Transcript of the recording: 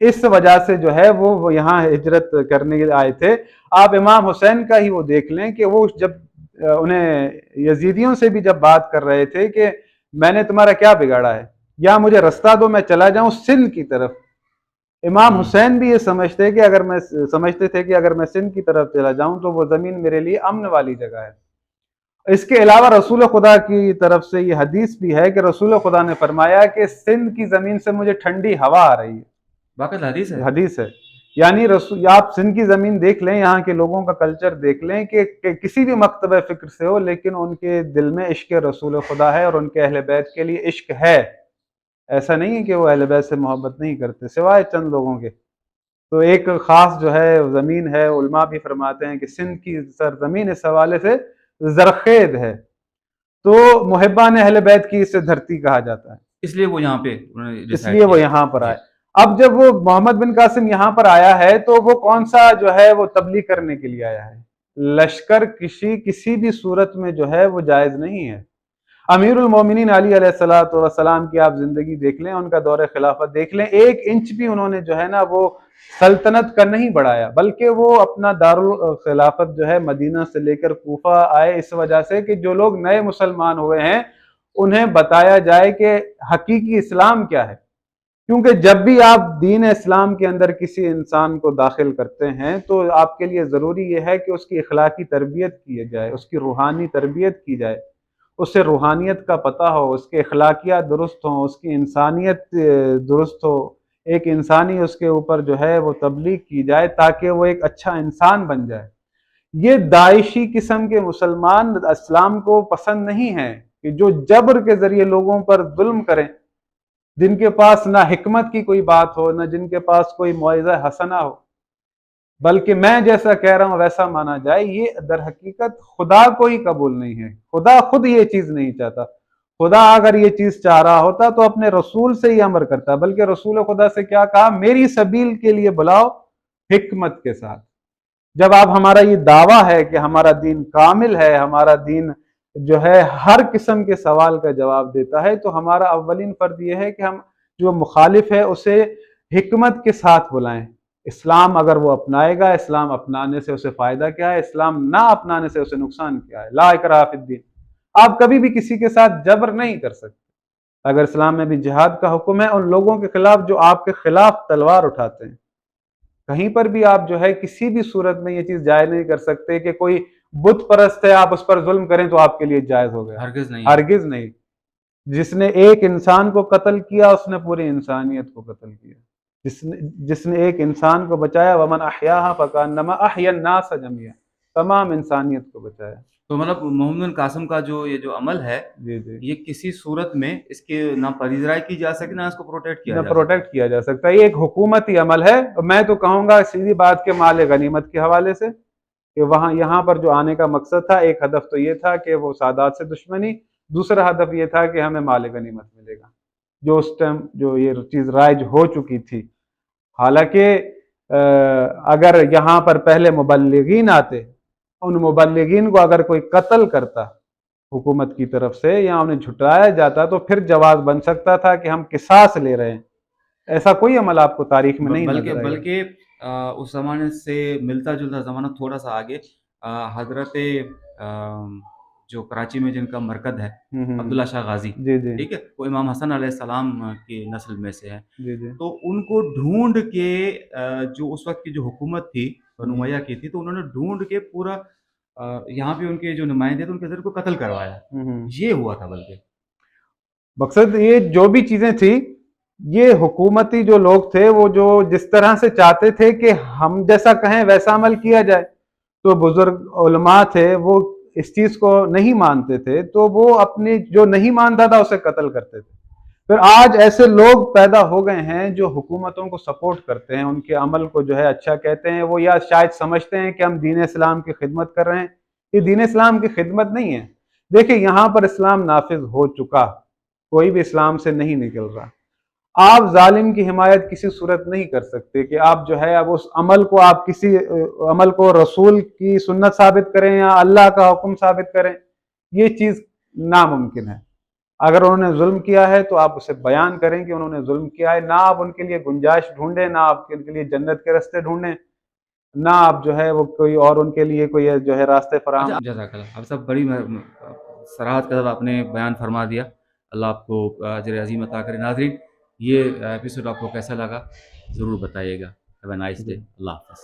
اس وجہ سے جو ہے وہ یہاں ہجرت کرنے آئے تھے۔ آپ امام حسین کا ہی وہ دیکھ لیں کہ وہ جب انہیں یزیدیوں سے بھی جب بات کر رہے تھے کہ میں نے تمہارا کیا بگاڑا ہے، یا مجھے رستہ دو میں چلا جاؤں سندھ کی طرف، امام حسین بھی یہ سمجھتے تھے کہ اگر میں سندھ کی طرف چلا جاؤں تو وہ زمین میرے لیے امن والی جگہ ہے۔ اس کے علاوہ رسول خدا کی طرف سے یہ حدیث بھی ہے کہ رسول خدا نے فرمایا کہ سندھ کی زمین سے مجھے ٹھنڈی ہوا آ رہی ہے، باقاعدہ حدیث ہے۔ حدیث ہے۔ یعنی آپ سندھ کی زمین دیکھ لیں، یہاں کے لوگوں کا کلچر دیکھ لیں کہ کسی بھی مکتبہ فکر سے ہو، لیکن ان کے دل میں عشق رسول خدا ہے اور ان کے اہل بیت کے لیے عشق ہے۔ ایسا نہیں ہے کہ وہ اہل بیت سے محبت نہیں کرتے سوائے چند لوگوں کے۔ تو ایک خاص جو ہے زمین ہے، علماء بھی فرماتے ہیں کہ سندھ کی سرزمین اس حوالے سے زرخیز ہے، تو محبان اہل بیت کی اسے دھرتی کہا جاتا ہے، اس لیے وہ یہاں پہ اس لیے وہ یہاں پر آئے۔ اب جب وہ محمد بن قاسم یہاں پر آیا ہے تو وہ کون سا جو ہے وہ تبلیغ کرنے کے لیے آیا ہے؟ لشکر کسی بھی صورت میں جو ہے وہ جائز نہیں ہے۔ امیر المومنین علی علیہ الصلوۃ والسلام کی آپ زندگی دیکھ لیں، ان کا دور خلافت دیکھ لیں، 1 انچ بھی انہوں نے جو ہے نا وہ سلطنت کا نہیں بڑھایا، بلکہ وہ اپنا دارالخلافت جو ہے مدینہ سے لے کر کوفہ آئے اس وجہ سے کہ جو لوگ نئے مسلمان ہوئے ہیں انہیں بتایا جائے کہ حقیقی اسلام کیا ہے۔ کیونکہ جب بھی آپ دین اسلام کے اندر کسی انسان کو داخل کرتے ہیں تو آپ کے لیے ضروری یہ ہے کہ اس کی اخلاقی تربیت کی جائے، اس کی روحانی تربیت کی جائے، اسے روحانیت کا پتہ ہو، اس کے اخلاقیات درست ہوں، اس کی انسانیت درست ہو، ایک انسانی اس کے اوپر جو ہے وہ تبلیغ کی جائے تاکہ وہ ایک اچھا انسان بن جائے۔ یہ داعشی قسم کے مسلمان اسلام کو پسند نہیں ہیں کہ جو جبر کے ذریعے لوگوں پر ظلم کریں، جن کے پاس نہ حکمت کی کوئی بات ہو، نہ جن کے پاس کوئی موعظہ حسنہ ہو، بلکہ میں جیسا کہہ رہا ہوں ویسا مانا جائے، یہ در حقیقت خدا کو ہی قبول نہیں ہے۔ خدا خود یہ چیز نہیں چاہتا۔ خدا اگر یہ چیز چاہ رہا ہوتا تو اپنے رسول سے ہی امر کرتا، بلکہ رسول خدا سے کیا کہا؟ میری سبیل کے لیے بلاؤ حکمت کے ساتھ۔ جب آپ ہمارا یہ دعویٰ ہے کہ ہمارا دین کامل ہے، ہمارا دین جو ہے ہر قسم کے سوال کا جواب دیتا ہے، تو ہمارا اولین فرض یہ ہے کہ ہم جو مخالف ہے اسے حکمت کے ساتھ بلائیں۔ اسلام اگر وہ اپنائے گا، اسلام اپنانے سے اسے فائدہ کیا ہے، اسلام نہ اپنانے سے اسے نقصان کیا ہے۔ لا اکراہ فی الدین، آپ کبھی بھی کسی کے ساتھ جبر نہیں کر سکتے۔ اگر اسلام میں بھی جہاد کا حکم ہے، ان لوگوں کے خلاف جو آپ کے خلاف تلوار اٹھاتے ہیں، کہیں پر بھی آپ جو ہے کسی بھی صورت میں یہ چیز جائز نہیں کر سکتے کہ کوئی بت پرست ہے آپ اس پر ظلم کریں تو آپ کے لیے جائز ہو گیا، ہرگز نہیں، ہرگز نہیں۔ جس نے ایک انسان کو قتل کیا اس نے پوری انسانیت کو قتل کیا، جس نے ایک انسان کو بچایا ومن احیاها فکانما احیا الناس جميعا، تمام انسانیت کو بچایا۔ تو مطلب محمد بن قاسم کا یہ جو عمل ہے، جی جی، یہ کسی صورت میں اس کے نہ پذیرائی کی جا سکے، نہ اس کو پروٹیکٹ کیا نہ جا سکے۔ پروٹیکٹ کیا جا سکتا ہے، یہ ایک حکومتی عمل ہے۔ میں تو کہوں گا سیدھی بات کے مال غنیمت کے حوالے سے کہ یہاں پر جو آنے کا مقصد تھا، ایک ہدف تو یہ تھا کہ وہ سادات سے دشمنی، دوسرا ہدف یہ تھا کہ ہمیں مال غنیمت ملے گا، جو اس ٹائم جو یہ چیز رائج ہو چکی تھی۔ حالانکہ اگر یہاں پر پہلے مبلغین آتے، ان مبلغین کو اگر کوئی قتل کرتا حکومت کی طرف سے یا انہیں جھٹلایا جاتا تو پھر جواز بن سکتا تھا کہ ہم قصاص لے رہے ہیں۔ ایسا کوئی عمل آپ کو تاریخ میں نہیں نظر آئے گا۔ بلکہ اس زمانے سے ملتا جلتا زمانہ تھوڑا سا آگے، حضرت جو کراچی میں جن کا مرکز ہے، عبداللہ شاہ غازی، جی جی ٹھیک ہے، وہ امام حسن علیہ السلام کی نسل میں سے ہے۔ جی جی تو ان کو ڈھونڈ کے جو اس وقت کی جو حکومت تھی بنو امیہ کی تھی، تو انہوں نے ڈھونڈ کے پورا یہاں پہ ان کے جو نمائندے تھے ان کے ذریعے کو قتل کروایا، یہ ہوا تھا۔ بلکہ مقصد یہ جو بھی چیزیں تھی، یہ حکومتی جو لوگ تھے وہ جو جس طرح سے چاہتے تھے کہ ہم جیسا کہیں ویسا عمل کیا جائے، تو بزرگ علماء تھے وہ اس چیز کو نہیں مانتے تھے، تو وہ اپنی جو نہیں مانتا تھا اسے قتل کرتے تھے۔ پھر آج ایسے لوگ پیدا ہو گئے ہیں جو حکومتوں کو سپورٹ کرتے ہیں، ان کے عمل کو جو ہے اچھا کہتے ہیں، وہ یا شاید سمجھتے ہیں کہ ہم دین اسلام کی خدمت کر رہے ہیں۔ یہ دین اسلام کی خدمت نہیں ہے۔ دیکھیں یہاں پر اسلام نافذ ہو چکا، کوئی بھی اسلام سے نہیں نکل رہا۔ آپ ظالم کی حمایت کسی صورت نہیں کر سکتے کہ آپ جو ہے اب اس عمل کو آپ کسی عمل کو رسول کی سنت ثابت کریں یا اللہ کا حکم ثابت کریں، یہ چیز ناممکن ہے۔ اگر انہوں نے ظلم کیا ہے تو آپ اسے بیان کریں کہ انہوں نے ظلم کیا ہے، نہ آپ ان کے لیے گنجائش ڈھونڈیں، نہ آپ ان کے لیے جنت کے راستے ڈھونڈیں، نہ آپ جو ہے وہ کوئی اور ان کے لیے کوئی جو ہے راستے فراہم۔ اچھا جزاک اللہ، آپ سب بڑی صراحت کے ساتھ آپ نے بیان فرما دیا، اللہ آپ کو اجر عظیم عطا کرے۔ ناظرین، یہ ایپیسوڈ آپ کو کیسا لگا ضرور بتائیے گا۔ ہیو اے نائس ڈے، اللہ حافظ۔